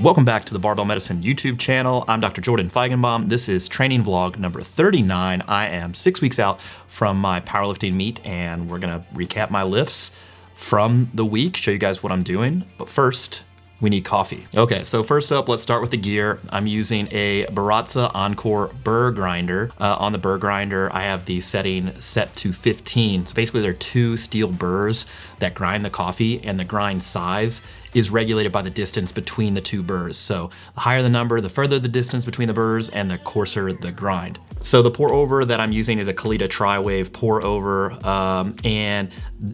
Welcome back to the Barbell Medicine YouTube channel. I'm Dr. Jordan Feigenbaum. This is training vlog number 39. I am 6 weeks out from my powerlifting meet, and we're gonna recap my lifts from the week, show you guys what I'm doing. But first, we need coffee. Okay, so first up, let's start with the gear. I'm using a Baratza Encore burr grinder. On the burr grinder, I have the setting set to 15. So basically, there are two steel burrs that grind the coffee, and the grind size is regulated by the distance between the two burrs. So the higher the number, the further the distance between the burrs, and the coarser the grind. So the pour over that I'm using is a Kalita Tri-Wave pour over, and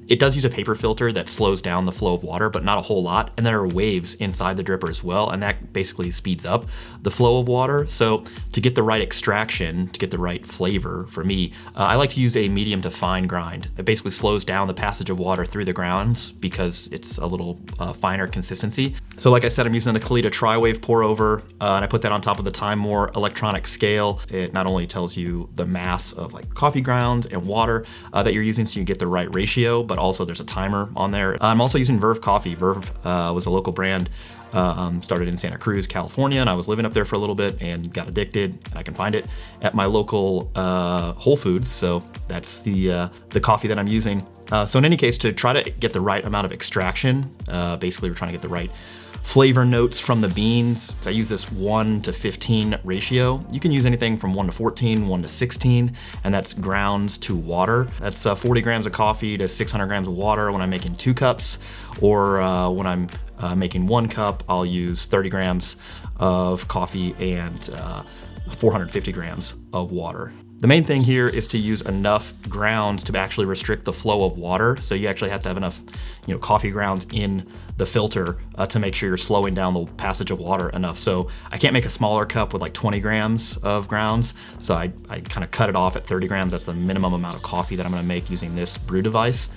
it does use a paper filter that slows down the flow of water, but not a whole lot. And there are waves inside the dripper as well, and that basically speeds up the flow of water. So to get the right extraction, to get the right flavor for me, I like to use a medium to fine grind. It basically slows down the passage of water through the grounds because it's a little finer consistency. So like I said, I'm using the Kalita Tri-Wave pour over, and I put that on top of the Time More electronic scale. It not only tells you the mass of like coffee grounds and water that you're using so you get the right ratio, but also there's a timer on there. I'm also using Verve Coffee. Verve was a local brand, started in Santa Cruz, California, and I was living up there for a little bit and got addicted. And I can find it at my local Whole Foods, so that's the coffee that I'm using. So in any case, to try to get the right amount of extraction, basically we're trying to get the right flavor notes from the beans. So I use this 1 to 15 ratio. You can use anything from 1 to 14, 1 to 16, and that's grounds to water. That's 40 grams of coffee to 600 grams of water when I'm making 2 cups, or when I'm making 1 cup, I'll use 30 grams of coffee and 450 grams of water. The main thing here is to use enough grounds to actually restrict the flow of water. So you actually have to have enough, coffee grounds in the filter to make sure you're slowing down the passage of water enough. So I can't make a smaller cup with like 20 grams of grounds. So I kind of cut it off at 30 grams. That's the minimum amount of coffee that I'm gonna make using this brew device.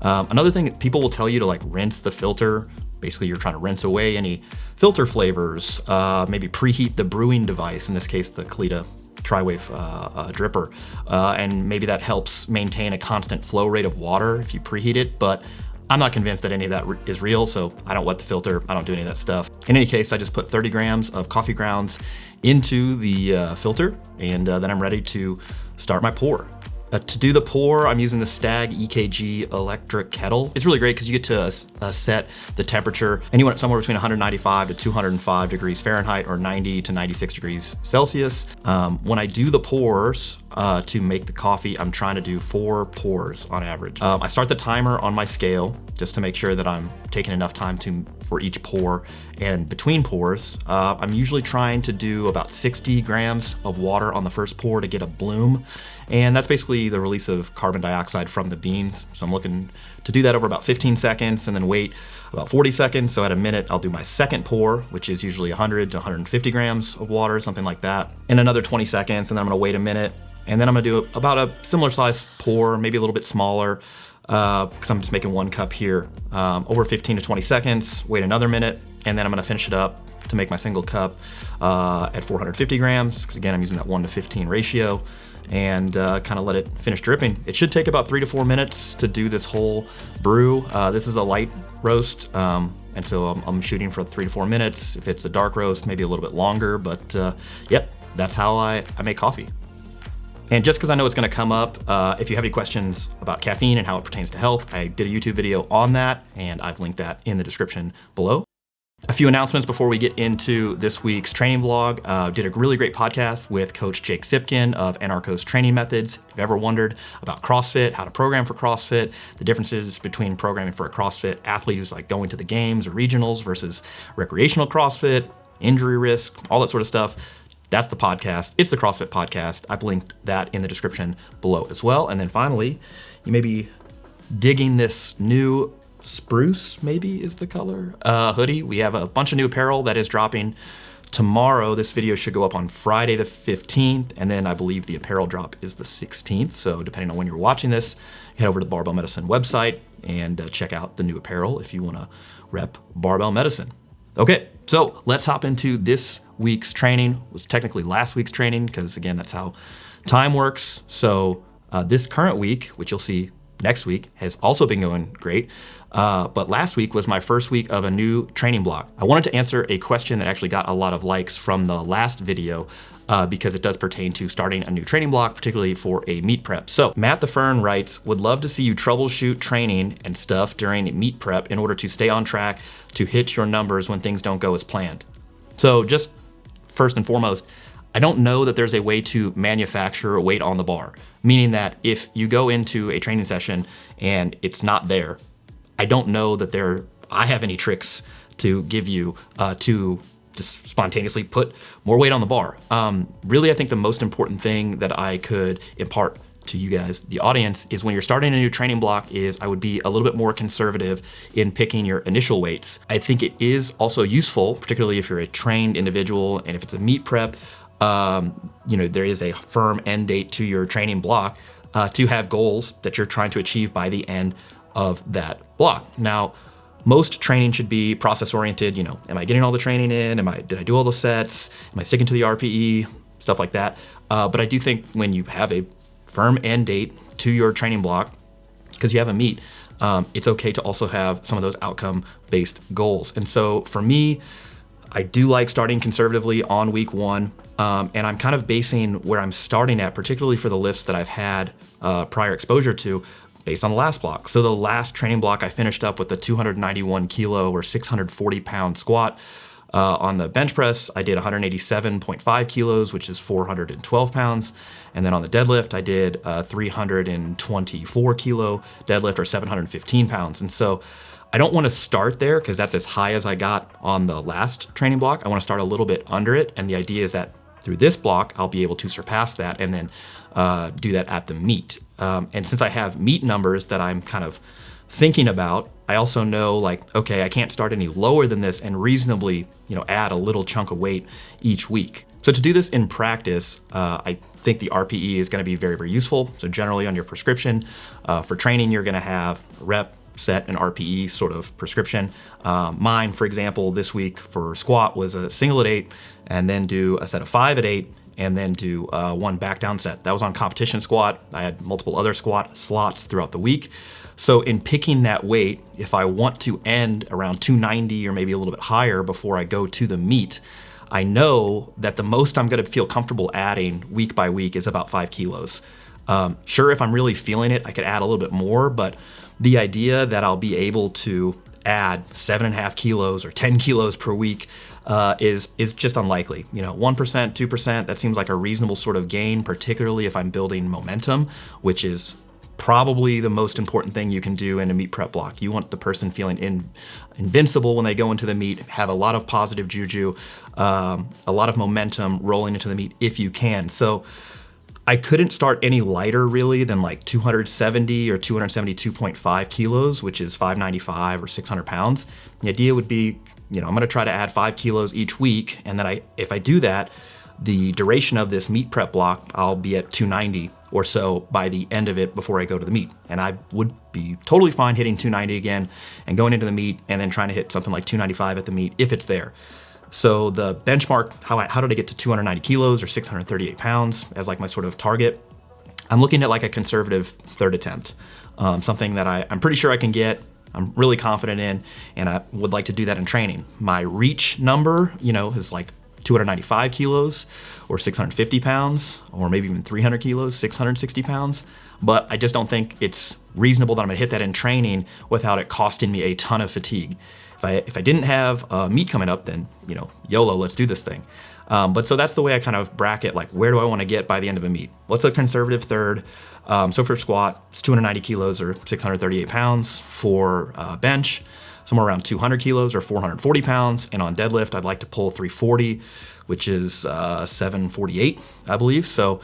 Another thing, people will tell you to like rinse the filter. Basically, you're trying to rinse away any filter flavors, maybe preheat the brewing device, in this case, the Kalita Tri-Wave dripper, and maybe that helps maintain a constant flow rate of water if you preheat it, but I'm not convinced that any of that is real, so I don't wet the filter, I don't do any of that stuff. In any case, I just put 30 grams of coffee grounds into the filter, and then I'm ready to start my pour. To do the pour, I'm using the Stag EKG electric kettle. It's really great because you get to set the temperature anywhere somewhere between 195 to 205 degrees Fahrenheit or 90 to 96 degrees Celsius. When I do the pours to make the coffee, I'm trying to do 4 pours on average. I start the timer on my scale just to make sure that I'm taking enough time for each pour. And between pours, I'm usually trying to do about 60 grams of water on the first pour to get a bloom. And that's basically the release of carbon dioxide from the beans. So I'm looking to do that over about 15 seconds and then wait about 40 seconds. So at a minute, I'll do my second pour, which is usually 100 to 150 grams of water, something like that. In another 20 seconds, and then I'm gonna wait a minute. And then I'm gonna do about a similar size pour, maybe a little bit smaller, because I'm just making 1 cup here, over 15 to 20 seconds, wait another minute, and then I'm gonna finish it up to make my single cup at 450 grams, because again, I'm using that 1 to 15 ratio, and kind of let it finish dripping. It should take about 3 to 4 minutes to do this whole brew. This is a light roast, and so I'm shooting for 3 to 4 minutes. If it's a dark roast, maybe a little bit longer, but yep, that's how I make coffee. And just because I know it's gonna come up, if you have any questions about caffeine and how it pertains to health, I did a YouTube video on that, and I've linked that in the description below. A few announcements before we get into this week's training vlog. Did a really great podcast with Coach Jake Sipkin of Anarchos Training Methods. If you've ever wondered about CrossFit, how to program for CrossFit, the differences between programming for a CrossFit athlete who's like going to the games or regionals versus recreational CrossFit, injury risk, all that sort of stuff, that's the podcast. It's the CrossFit podcast. I've linked that in the description below as well. And then finally, you may be digging this new spruce, maybe is the color, hoodie. We have a bunch of new apparel that is dropping tomorrow. This video should go up on Friday the 15th, and then I believe the apparel drop is the 16th. So depending on when you're watching this, head over to the Barbell Medicine website and check out the new apparel if you wanna rep Barbell Medicine. Okay, so let's hop into this week's training. It was technically last week's training because again, that's how time works. So this current week, which you'll see next week has also been going great. But last week was my first week of a new training block. I wanted to answer a question that actually got a lot of likes from the last video because it does pertain to starting a new training block, particularly for a meet prep. So Matt the Fern writes, would love to see you troubleshoot training and stuff during meet prep in order to stay on track to hit your numbers when things don't go as planned. So just first and foremost, I don't know that there's a way to manufacture a weight on the bar, meaning that if you go into a training session and it's not there, I don't know that I have any tricks to give you to just spontaneously put more weight on the bar. Really, I think the most important thing that I could impart to you guys, the audience, is when you're starting a new training block is I would be a little bit more conservative in picking your initial weights. I think it is also useful, particularly if you're a trained individual and if it's a meet prep, there is a firm end date to your training block to have goals that you're trying to achieve by the end of that block. Now, most training should be process oriented. Am I getting all the training in? Did I do all the sets? Am I sticking to the RPE? Stuff like that. But I do think when you have a firm end date to your training block, because you have a meet, it's okay to also have some of those outcome-based goals. And so for me, I do like starting conservatively on week one. And I'm kind of basing where I'm starting at, particularly for the lifts that I've had prior exposure to, based on the last block. So the last training block I finished up with the 291 kilo or 640 pound squat. On the bench press, I did 187.5 kilos, which is 412 pounds. And then on the deadlift, I did 324 kilo deadlift or 715 pounds. And so I don't want to start there because that's as high as I got on the last training block. I want to start a little bit under it. And the idea is that through this block, I'll be able to surpass that and then do that at the meet. And since I have meet numbers that I'm kind of thinking about, I also know okay, I can't start any lower than this and reasonably, add a little chunk of weight each week. So to do this in practice, I think the RPE is going to be very, very useful. So generally on your prescription for training, you're going to have rep, set, and RPE sort of prescription. Mine, for example, this week for squat was a single at 8 and then do a set of 5 at 8 and then do one back down set. That was on competition squat. I had multiple other squat slots throughout the week. So in picking that weight, if I want to end around 290 or maybe a little bit higher before I go to the meet, I know that the most I'm going to feel comfortable adding week by week is about 5 kilos. Sure, if I'm really feeling it, I could add a little bit more, but the idea that I'll be able to add 7.5 kilos or 10 kilos per week is just unlikely. 1%, 2%, that seems like a reasonable sort of gain, particularly if I'm building momentum, which is probably the most important thing you can do in a meet prep block. You want the person feeling invincible when they go into the meet, have a lot of positive juju, a lot of momentum rolling into the meet if you can. So I couldn't start any lighter really than 270 or 272.5 kilos, which is 595 or 600 pounds. The idea would be, I'm going to try to add 5 kilos each week. And then if I do that, the duration of this meet prep block, I'll be at 290 or so by the end of it before I go to the meet. And I would be totally fine hitting 290 again and going into the meet and then trying to hit something like 295 at the meet if it's there. So the benchmark, how did I get to 290 kilos or 638 pounds as my sort of target? I'm looking at a conservative third attempt, something that I'm pretty sure I can get, I'm really confident in, and I would like to do that in training. My reach number, is 295 kilos or 650 pounds, or maybe even 300 kilos, 660 pounds. But I just don't think it's reasonable that I'm gonna hit that in training without it costing me a ton of fatigue. If I didn't have a meet coming up, then, YOLO, let's do this thing. But so that's the way I kind of bracket, where do I wanna get by the end of a meet? What's a conservative third? So for squat, it's 290 kilos or 638 pounds. For bench, somewhere around 200 kilos or 440 pounds. And on deadlift, I'd like to pull 340, which is 748, I believe. So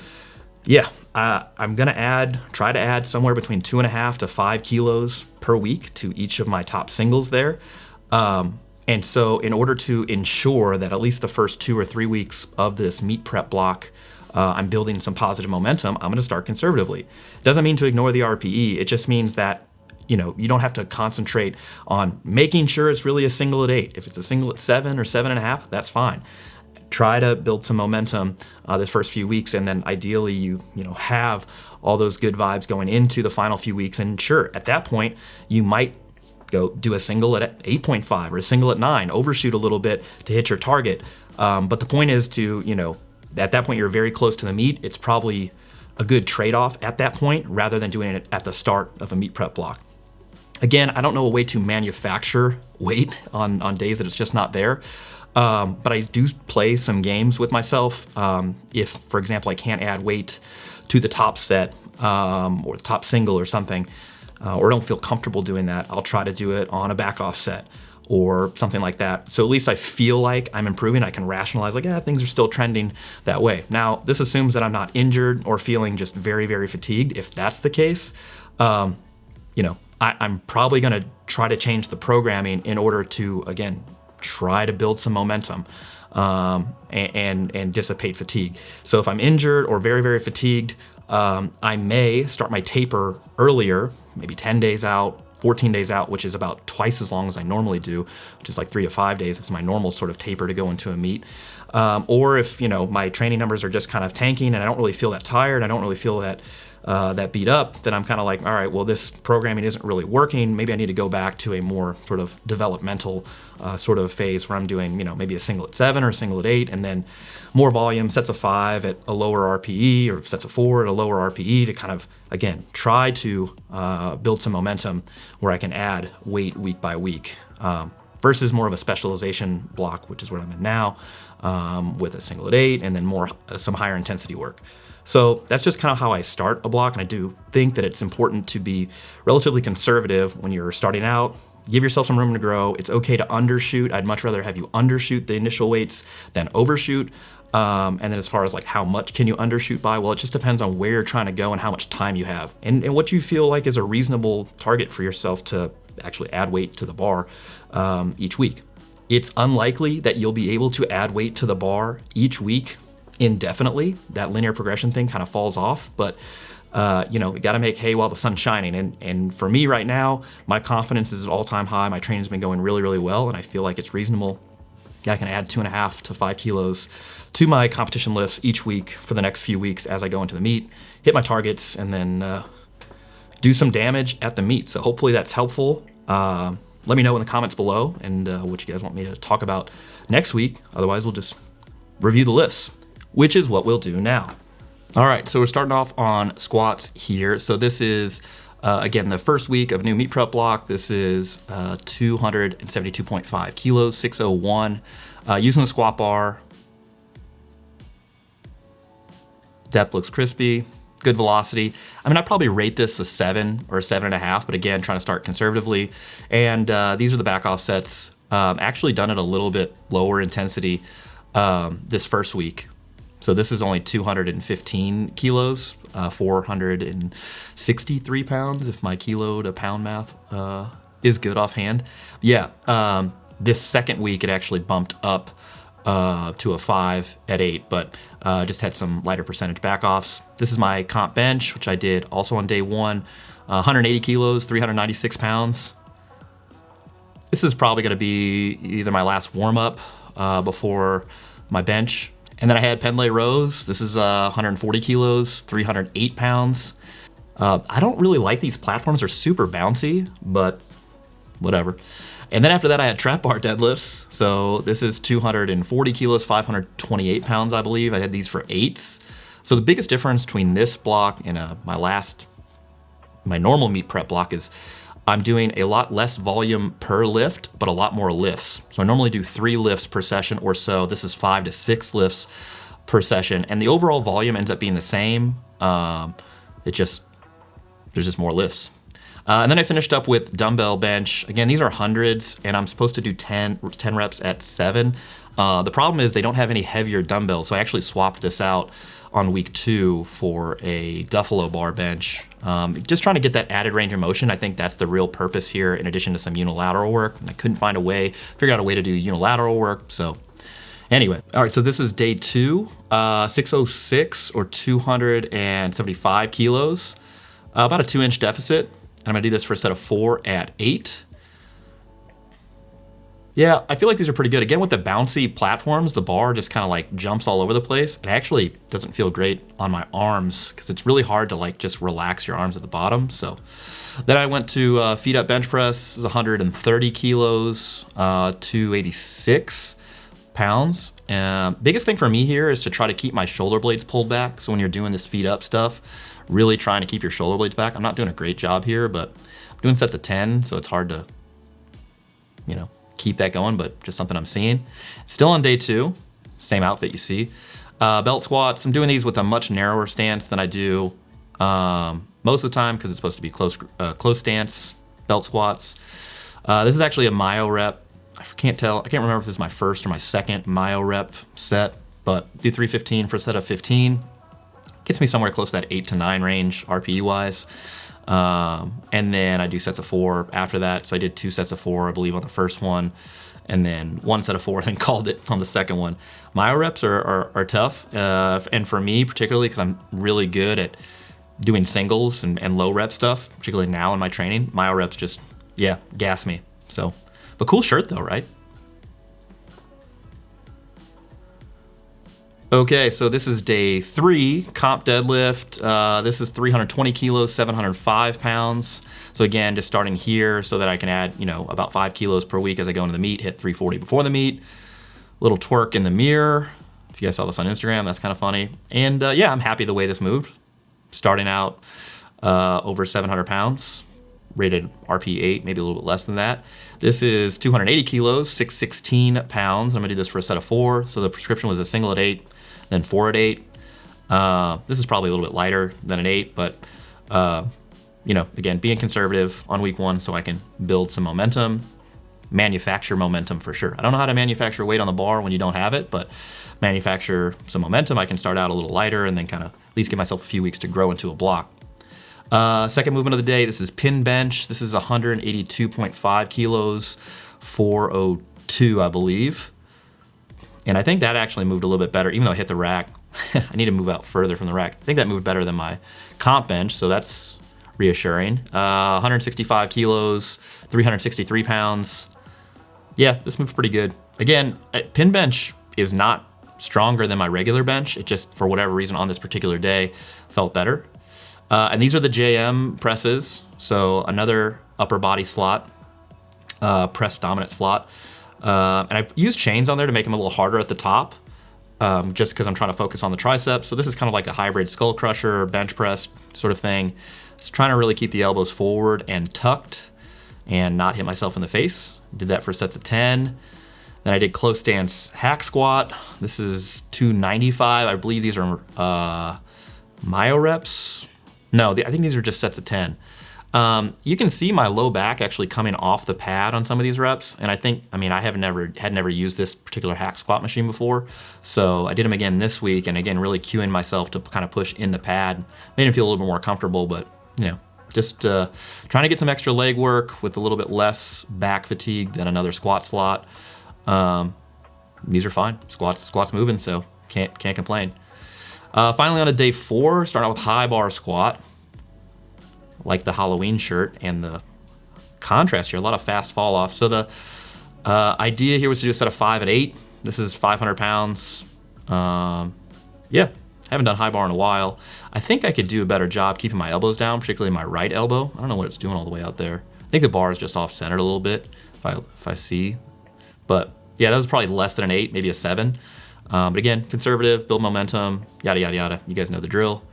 yeah, I'm gonna try to add somewhere between 2.5 to 5 kilos per week to each of my top singles there. And so in order to ensure that at least the first 2 or 3 weeks of this meet prep block, I'm building some positive momentum, I'm gonna start conservatively. Doesn't mean to ignore the RPE, it just means that you don't have to concentrate on making sure it's really a single at 8. If it's a single at 7 or 7.5, that's fine. try to build some momentum the first few weeks, and then ideally you have all those good vibes going into the final few weeks. And sure, at that point, you might go do a single at 8.5 or a single at 9, overshoot a little bit to hit your target. But the point is to, at that point, you're very close to the meet. It's probably a good trade-off at that point rather than doing it at the start of a meet prep block. Again, I don't know a way to manufacture weight on days that it's just not there. But I do play some games with myself. If, for example, I can't add weight to the top set or the top single or something, or don't feel comfortable doing that, I'll try to do it on a back off set or something like that. So at least I feel like I'm improving. I can rationalize like, things are still trending that way. Now, this assumes that I'm not injured or feeling just very, very fatigued. If that's the case, I'm probably going to try to change the programming in order to, again, try to build some momentum and dissipate fatigue. So if I'm injured or very, very fatigued, I may start my taper earlier, maybe 10 days out, 14 days out, which is about twice as long as I normally do, which is like 3 to 5 days. It's my normal sort of taper to go into a meet. Or if, my training numbers are just kind of tanking and I don't really feel that tired, I don't really feel that beat up, then I'm kind of like, all right, well, this programming isn't really working. Maybe I need to go back to a more sort of developmental sort of phase where I'm doing, maybe a single at 7 or a single at 8, and then more volume, sets of 5 at a lower RPE or sets of 4 at a lower RPE to kind of, again, try to build some momentum where I can add weight week by week versus more of a specialization block, which is what I'm in now with a single at 8 and then some higher intensity work. So that's just kind of how I start a block, and I do think that it's important to be relatively conservative when you're starting out. Give yourself some room to grow. It's okay to undershoot. I'd much rather have you undershoot the initial weights than overshoot. And then as far as like how much can you undershoot by, well, it just depends on where you're trying to go and how much time you have and what you feel like is a reasonable target for yourself to actually add weight to the bar each week. It's unlikely that you'll be able to add weight to the bar each week indefinitely. That linear progression thing kind of falls off, but we got to make hay while the sun's shining. And for me right now, my confidence is at all-time high. My training's been going really, really well, and I feel like it's reasonable. I can add 2.5 to 5 kilos to my competition lifts each week for the next few weeks as I go into the meet, hit my targets, and then do some damage at the meet. So hopefully that's helpful. Let me know in the comments below and what you guys want me to talk about next week. Otherwise, we'll just review the lifts, which is what we'll do now. All right, so we're starting off on squats here. So this is, again, the first week of new meet prep block. This is 272.5 kilos, 601. Using the squat bar. Depth looks crispy, good velocity. I mean, I'd probably rate this a 7 or a 7.5, but again, trying to start conservatively. And these are the back off sets. Actually done at a little bit lower intensity this first week. So this is only 215 kilos, 463 pounds, if my kilo to pound math is good offhand. Yeah, this second week it actually bumped up to a 5 at 8, but just had some lighter percentage back offs. This is my comp bench, which I did also on day 1, 180 kilos, 396 pounds. This is probably going to be either my last warm up before my bench. And then I had Pendlay rows. This is 140 kilos, 308 pounds. I don't really like these platforms. They're super bouncy, but whatever. And then after that, I had trap bar deadlifts. So this is 240 kilos, 528 pounds, I believe. I had these for 8s. So the biggest difference between this block and my normal meet prep block is I'm doing a lot less volume per lift, but a lot more lifts. So I normally do 3 lifts per session or so. This is 5 to 6 lifts per session. And the overall volume ends up being the same. There's just more lifts. And then I finished up with dumbbell bench. Again, these are hundreds, and I'm supposed to do 10 reps at 7. The problem is they don't have any heavier dumbbells, so I actually swapped this out on week 2 for a Duffalo bar bench. Just trying to get that added range of motion. I think that's the real purpose here, in addition to some unilateral work. I couldn't figure out a way to do unilateral work, so anyway. All right, so this is day 2, 606 or 275 kilos, about a 2-inch deficit. And I'm gonna do this for a set of 4 at 8. Yeah, I feel like these are pretty good. Again, with the bouncy platforms, the bar just kind of like jumps all over the place. It actually doesn't feel great on my arms because it's really hard to like just relax your arms at the bottom. So then I went to feet up bench press. This is 130 kilos, 286 pounds. Biggest thing for me here is to try to keep my shoulder blades pulled back. So when you're doing this feet up stuff, really trying to keep your shoulder blades back. I'm not doing a great job here, but I'm doing sets of 10, so it's hard to, keep that going, but just something I'm seeing. Still on day 2, same outfit you see. Belt squats, I'm doing these with a much narrower stance than I do most of the time because it's supposed to be close stance belt squats. This is actually a myo rep. I can't remember if this is my first or my second myo rep set, but do 315 for a set of 15. Gets me somewhere close to that 8 to 9 range RPE wise. And then I do sets of 4 after that. So I did 2 sets of 4, I believe, on the first one, and then 1 set of 4, and then called it on the second one. Myo reps are tough, and for me particularly, because I'm really good at doing singles and low rep stuff, particularly now in my training. Myo reps just, gas me. So, but cool shirt though, right? Okay, so this is day 3, comp deadlift. This is 320 kilos, 705 pounds. So again, just starting here so that I can add, about 5 kilos per week as I go into the meet, hit 340 before the meet. Little twerk in the mirror. If you guys saw this on Instagram, that's kind of funny. And I'm happy the way this moved. Starting out over 700 pounds, rated RP 8, maybe a little bit less than that. This is 280 kilos, 616 pounds. I'm gonna do this for a set of 4. So the prescription was a single at 8, then 4 at 8. This is probably a little bit lighter than an 8, but again, being conservative on week 1 so I can build some momentum, manufacture momentum for sure. I don't know how to manufacture weight on the bar when you don't have it, but manufacture some momentum. I can start out a little lighter and then kind of at least give myself a few weeks to grow into a block. Second movement of the day, this is pin bench. This is 182.5 kilos, 402, I believe. And I think that actually moved a little bit better, even though I hit the rack. I need to move out further from the rack. I think that moved better than my comp bench, so that's reassuring. 165 kilos, 363 pounds. Yeah, this moved pretty good. Again, pin bench is not stronger than my regular bench. It just, for whatever reason, on this particular day, felt better. And these are the JM presses. So another upper body slot, press dominant slot. And I use chains on there to make them a little harder at the top, just because I'm trying to focus on the triceps. So this is kind of like a hybrid skull crusher, bench press sort of thing. Just trying to really keep the elbows forward and tucked and not hit myself in the face. Did that for sets of 10. Then I did close stance hack squat. This is 295. I believe these are myo reps. No, I think these are just sets of 10. You can see my low back actually coming off the pad on some of these reps. And I had never used this particular hack squat machine before. So I did them again this week, and again, really cueing myself to kind of push in the pad. Made him feel a little bit more comfortable, but just trying to get some extra leg work with a little bit less back fatigue than another squat slot. These are fine. Squat's moving, so can't complain. Finally on a day 4, starting out with high bar squat. Like the Halloween shirt and the contrast here, a lot of fast fall off. So the idea here was to do a set of 5 at 8. This is 500 pounds. Haven't done high bar in a while. I think I could do a better job keeping my elbows down, particularly my right elbow. I don't know what it's doing all the way out there. I think the bar is just off-centered a little bit, if I see. But yeah, that was probably less than an 8, maybe a 7. But again, conservative, build momentum, yada, yada, yada. You guys know the drill.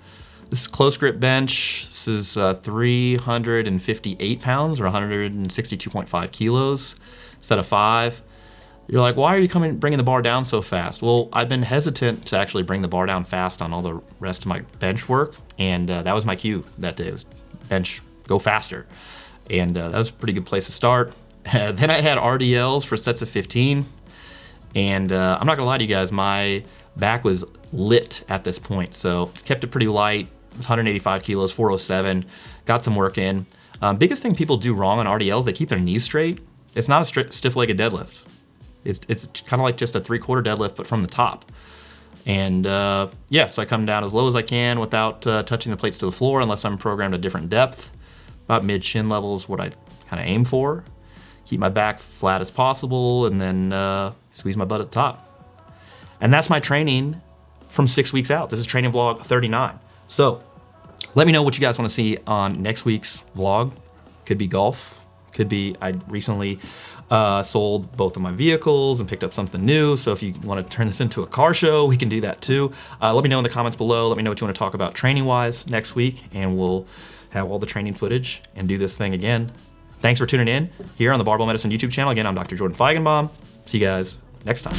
This is close grip bench. This is 358 pounds or 162.5 kilos, set of 5. You're like, why are you bringing the bar down so fast? Well, I've been hesitant to actually bring the bar down fast on all the rest of my bench work, and that was my cue that day. It was bench, go faster. And that was a pretty good place to start. Then I had RDLs for sets of 15, and I'm not gonna lie to you guys, my back was lit at this point, so kept it pretty light. It was 185 kilos, 407, got some work in. Biggest thing people do wrong on RDLs, they keep their knees straight. It's not a stiff-legged deadlift. It's kind of like just a 3/4 deadlift, but from the top. And so I come down as low as I can without touching the plates to the floor unless I'm programmed a different depth. About mid-shin level is what I kind of aim for. keep my back flat as possible, and then squeeze my butt at the top. And that's my training from 6 weeks out. This is training vlog 39. So let me know what you guys want to see on next week's vlog. Could be golf, could be I recently sold both of my vehicles and picked up something new. So if you want to turn this into a car show, we can do that too. Let me know in the comments below. Let me know what you want to talk about training wise next week, and we'll have all the training footage and do this thing again. Thanks for tuning in here on the Barbell Medicine YouTube channel. Again, I'm Dr. Jordan Feigenbaum. See you guys next time.